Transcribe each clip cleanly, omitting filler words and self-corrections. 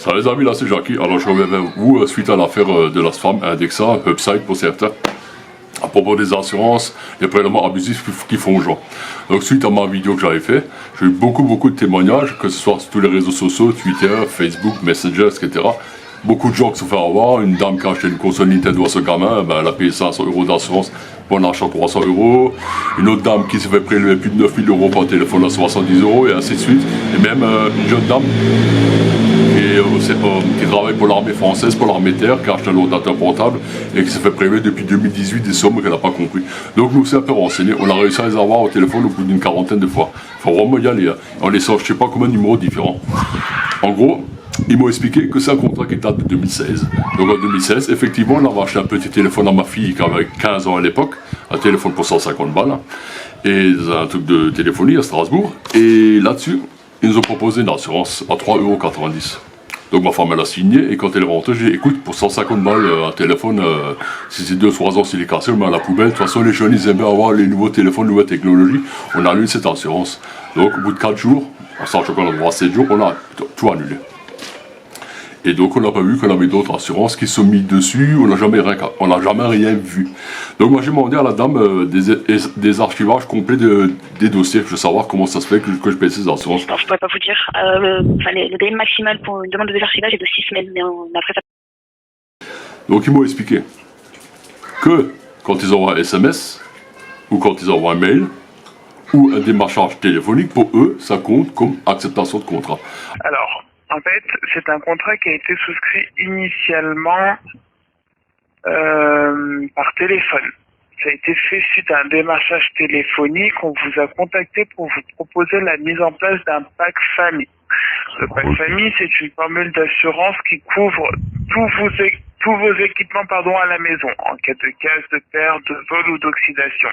Salut les amis, là c'est Jackie. Alors je reviens vers vous suite à l'affaire de la femme Indexa, Upside pour certains, à propos des assurances, les prélèvements abusifs qui font genre. Donc suite à ma vidéo que j'avais fait, j'ai eu beaucoup de témoignages, que ce soit sur tous les réseaux sociaux, Twitter, Facebook, Messenger, etc. Beaucoup de gens qui se sont fait avoir, une dame qui a acheté une console Nintendo à ce gamin, ben, elle a payé 500 € d'assurance pour un achat de 300 €. Une autre dame qui s'est fait prélever plus de 9000 € par téléphone à 70 € et ainsi de suite. Et même une jeune dame qui travaille pour l'armée française, pour l'armée terre, qui a acheté un ordinateur portable et qui s'est fait prélever depuis 2018 des sommes qu'elle n'a pas compris. Donc nous, c'est un peu renseigné. On a réussi à les avoir au téléphone au bout d'une quarantaine de fois. Il faut vraiment y aller. Hein. En laissant, je ne sais pas combien de numéros différents. En gros, ils m'ont expliqué que c'est un contrat qui date de 2016. Donc en 2016, effectivement, on avait acheté un petit téléphone à ma fille qui avait 15 ans à l'époque, un téléphone pour 150 balles, et un truc de téléphonie à Strasbourg. Et là-dessus, ils nous ont proposé une assurance à 3,90 €. Donc ma femme elle a signé et quand elle est rentrée, j'ai dit écoute, pour 150 balles un téléphone, si c'est 2-3 ans s'il est cassé, on le met à la poubelle. De toute façon les jeunes ils aiment bien avoir les nouveaux téléphones, nouvelles technologies. On a annulé cette assurance. Donc au bout de 4 jours, en sachant qu'on a droit à 7 jours, on a tout annulé. Et donc on n'a pas vu qu'on avait d'autres assurances qui sont mises dessus, on n'a jamais rien vu. Donc moi j'ai demandé à la dame des archivages complets des dossiers, je veux savoir comment ça se fait que je paye ces assurances. Alors, je pourrais pas vous dire. Le délai maximal pour une demande de désarchivage est de 6 semaines, mais après ça... Donc ils m'ont expliqué que quand ils envoient un SMS, ou quand ils envoient un mail, ou un démarchage téléphonique, pour eux, ça compte comme acceptation de contrat. Alors, en fait, c'est un contrat qui a été souscrit initialement par téléphone. Ça a été fait suite à un démarchage téléphonique. On vous a contacté pour vous proposer la mise en place d'un pack famille. Le pack famille, c'est une formule d'assurance qui couvre tous vos équipements à la maison, en cas de casse, de perte, de vol ou d'oxydation.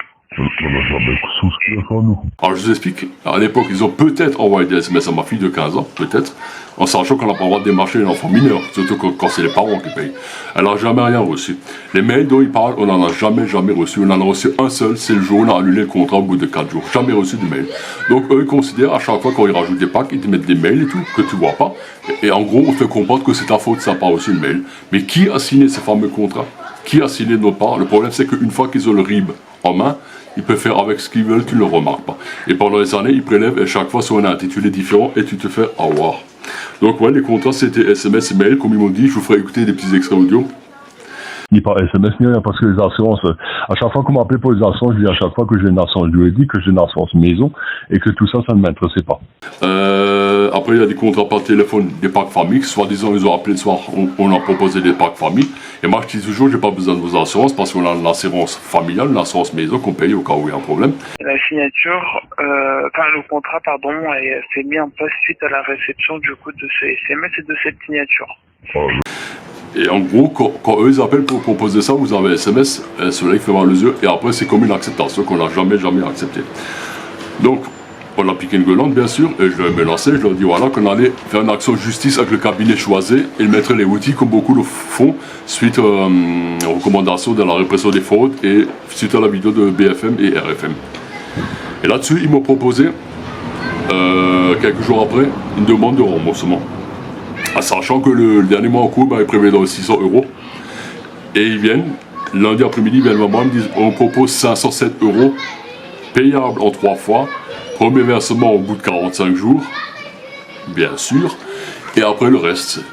Alors je vous explique, à l'époque ils ont peut-être envoyé des SMS à ma fille de 15 ans, peut-être, en sachant qu'on n'a pas le droit de démarcher un enfant mineur, surtout quand c'est les parents qui payent. Elle n'a jamais rien reçu. Les mails dont ils parlent, on n'en a jamais reçu. On en a reçu un seul, c'est le jour où on a annulé le contrat au bout de 4 jours. Jamais reçu de mail. Donc eux ils considèrent à chaque fois quand ils rajoutent des packs, ils te mettent des mails et tout, que tu vois pas. Et en gros on te fait comprendre que c'est ta faute, ça n'a pas reçu le mail. Mais qui a signé ces fameux contrats? Qui a signé de notre part? Le problème c'est qu'une fois qu'ils ont le RIB en main, ils peuvent faire avec ce qu'ils veulent, tu ne le remarques pas. Et pendant les années, ils prélèvent et chaque fois sur un intitulé différent et tu te fais avoir. Donc ouais, les contrats c'était SMS et mail, comme ils m'ont dit, je vous ferai écouter des petits extraits audio. Ni par SMS ni rien, parce que les assurances, à chaque fois qu'on m'appelait pour les assurances, je dis à chaque fois que j'ai une assurance juridique, que j'ai une assurance maison, et que tout ça, ça ne m'intéressait pas. Après, il y a des contrats par téléphone, des packs famille, soi-disant, ils ont appelé le soir, on a proposé des packs famille, et moi je dis toujours, j'ai pas besoin de vos assurances, parce qu'on a une assurance familiale, une assurance maison qu'on paye au cas où il y a un problème. La signature, le contrat, s'est mis en place suite à la réception du coup de ce SMS et de cette signature. Et en gros, quand eux ils appellent pour proposer ça, vous avez un SMS, un soleil fait voir les yeux, et après c'est comme une acceptation qu'on n'a jamais acceptée. Donc, on a piqué une gueulante bien sûr, et je vais me lancer, je leur dis voilà qu'on allait faire une action de justice avec le cabinet choisi, et mettre les outils comme beaucoup le font, suite aux recommandations de la répression des fraudes, et suite à la vidéo de BFM et RFM. Et là-dessus, ils m'ont proposé, quelques jours après, une demande de remboursement. En sachant que le dernier mois en cours, il prévoit dans 600 €. Et ils viennent, lundi après-midi, ils viennent me voir, ils me disent on propose 507 € payables en 3 fois, premier versement au bout de 45 jours, bien sûr, et après le reste.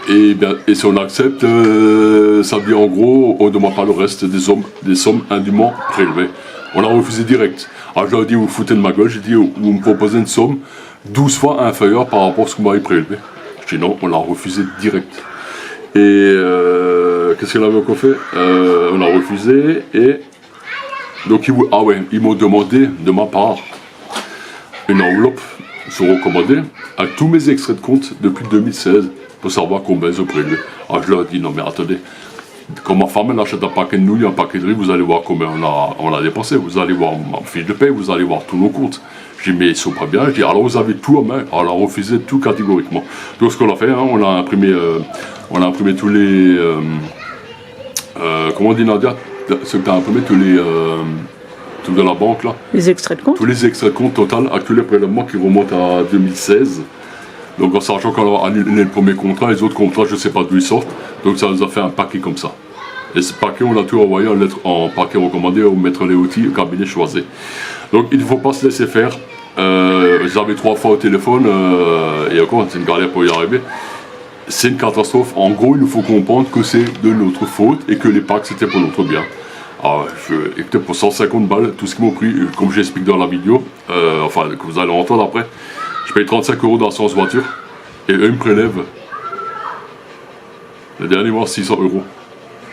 Et si on accepte, ça veut dire en gros, on ne demande pas le reste des sommes indûment prélevées. On a refusé direct. Alors je leur ai dit, vous foutez de ma gueule, j'ai dit, vous me proposez une somme 12 fois inférieure par rapport à ce que vous m'avez prélevé. Je dis non, on l'a refusé direct. Et qu'est-ce qu'on avait encore fait? On a refusé et donc ils m'ont demandé de ma part une enveloppe sur recommandé avec tous mes extraits de compte depuis 2016 pour savoir combien ils ont prélevé. Alors je leur ai dit non mais attendez, quand ma femme elle achète un paquet de nouilles, un paquet de riz, vous allez voir combien on a dépensé, vous allez voir ma fiche de paie, vous allez voir tous nos comptes. Je dis mais ils sont pas bien, je dis alors vous avez tout en main, alors on a refusé tout catégoriquement. Donc ce qu'on a fait, on a imprimé tous les, comment on dit Nadia, ce que tu as imprimé tous les, trucs de la banque là. Les extraits de compte. Tous les extraits de compte total, actuels prélèvements qui remontent à 2016. Donc en sachant qu'on a annulé le premier contrat, les autres contrats, je ne sais pas d'où ils sortent. Donc ça nous a fait un paquet comme ça. Et ce paquet, on l'a tout envoyé en paquet recommandé au maître Léoti, au cabinet choisi. Donc il ne faut pas se laisser faire. J'avais 3 fois au téléphone, et encore, c'est une galère pour y arriver. C'est une catastrophe. En gros, il nous faut comprendre que c'est de notre faute et que les packs c'était pour notre bien. Alors, écoutez, pour 150 balles, tout ce qu'ils m'ont pris, comme j'explique dans la vidéo, enfin, que vous allez entendre après, je paye 35 € d'assurance voiture et eux ils me prélèvent le dernier mois 600 €.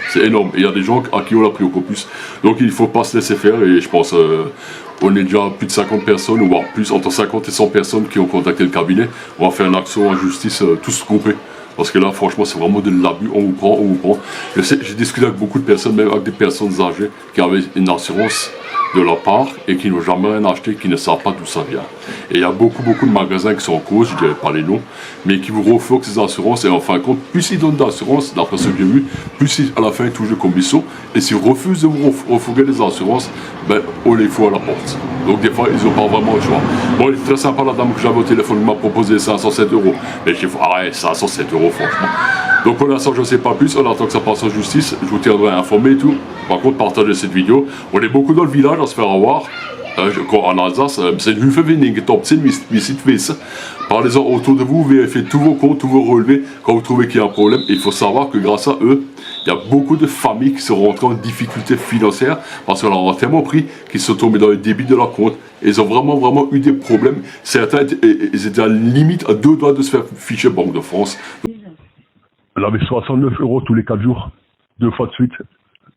C'est énorme. Et il y a des gens à qui on l'a pris encore plus. Donc il ne faut pas se laisser faire. Et je pense on est déjà plus de 50 personnes, voire plus, entre 50 et 100 personnes qui ont contacté le cabinet. On va faire une action en justice, tous compris. Parce que là, franchement, c'est vraiment de l'abus. On vous prend. J'ai discuté avec beaucoup de personnes, même avec des personnes âgées, qui avaient une assurance de leur part et qui n'ont jamais rien acheté, qui ne savent pas d'où ça vient. Et il y a beaucoup de magasins qui sont en cause, je ne dirais pas les noms, mais qui vous refloquent ces assurances. Et en fin de compte, plus ils donnent d'assurance, d'après ce que j'ai vu, plus à la fin ils touchent le commission. Et s'ils refusent de vous refouguer les assurances, ben, on les fout à la porte. Donc des fois, ils n'ont pas vraiment le choix. Bon, il est très sympa la dame que j'avais au téléphone qui m'a proposé 507 €. Mais j'ai dit, arrête, 507 € franchement. Donc pour l'instant, je ne sais pas plus, on attend que ça passe en justice, je vous tiendrai informé et tout. Par contre, partagez cette vidéo. On est beaucoup dans le village à se faire avoir. En Alsace, c'est une Hilfe top 10, mais si tu fais ça, parlez-en autour de vous, vérifiez tous vos comptes, tous vos relevés, quand vous trouvez qu'il y a un problème. Il faut savoir que grâce à eux, il y a beaucoup de familles qui sont rentrées en difficulté financière parce qu'on leur a tellement pris qu'ils sont tombés dans les débits de leur compte. Et ils ont vraiment eu des problèmes. Certains ils étaient à la limite à 2 doigts de se faire ficher Banque de France. Elle avait 69 € tous les 4 jours. 2 fois de suite.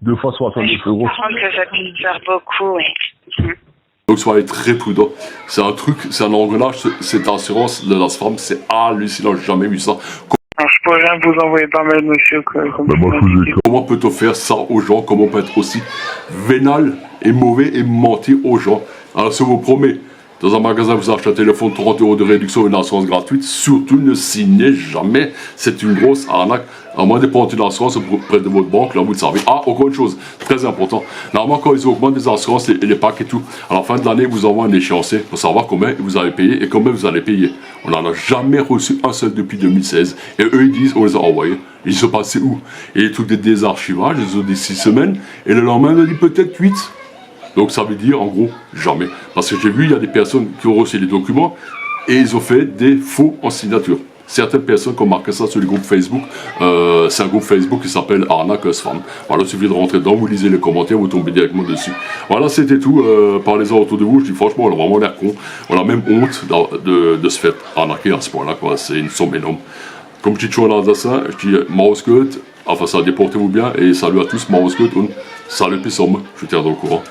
2 fois 69 €. Je comprends que ça coûte faire beaucoup, oui. Donc soyez très prudents. C'est un truc, c'est un engrenage, cette assurance de l'ASFAM, c'est hallucinant, j'ai jamais vu ça. Alors, je pourrais rien vous envoyer par mail, monsieur. Comment peut-on faire ça aux gens? Comment on peut être aussi vénal et mauvais et mentir aux gens? Alors si vous promet, dans un magasin vous achetez un téléphone, 30 € de réduction, une assurance gratuite, surtout ne signez jamais, c'est une grosse arnaque. À moins de prendre une assurance auprès de votre banque, là vous le savez. Ah, encore une chose, très important. Normalement, quand ils augmentent les assurances, les packs et tout, à la fin de l'année, ils vous envoient un échéancier pour savoir combien vous avez payé et combien vous allez payer. On n'en a jamais reçu un seul depuis 2016. Et eux, ils disent, on les a envoyés. Ils sont passés où? Et les trucs de désarchivage, ils ont dit 6 semaines. Et le lendemain, ils ont dit peut-être 8. Donc ça veut dire, en gros, jamais. Parce que j'ai vu, il y a des personnes qui ont reçu les documents et ils ont fait des faux en signature. Certaines personnes qui ont marqué ça sur le groupe Facebook, c'est un groupe Facebook qui s'appelle Arnaque Femme. Voilà, il suffit de rentrer dedans, vous lisez les commentaires, vous tombez directement dessus. Voilà, c'était tout. Parlez-en autour de vous. Je dis franchement, on a vraiment l'air con. On a même honte de se faire arnaquer à ce point-là. C'est une somme énorme. Comme je dis toujours en alsacien, je dis Mausgut, enfin ça, déportez-vous bien et salut à tous, Mausgut, und salut, bis je vous tiens dans le courant.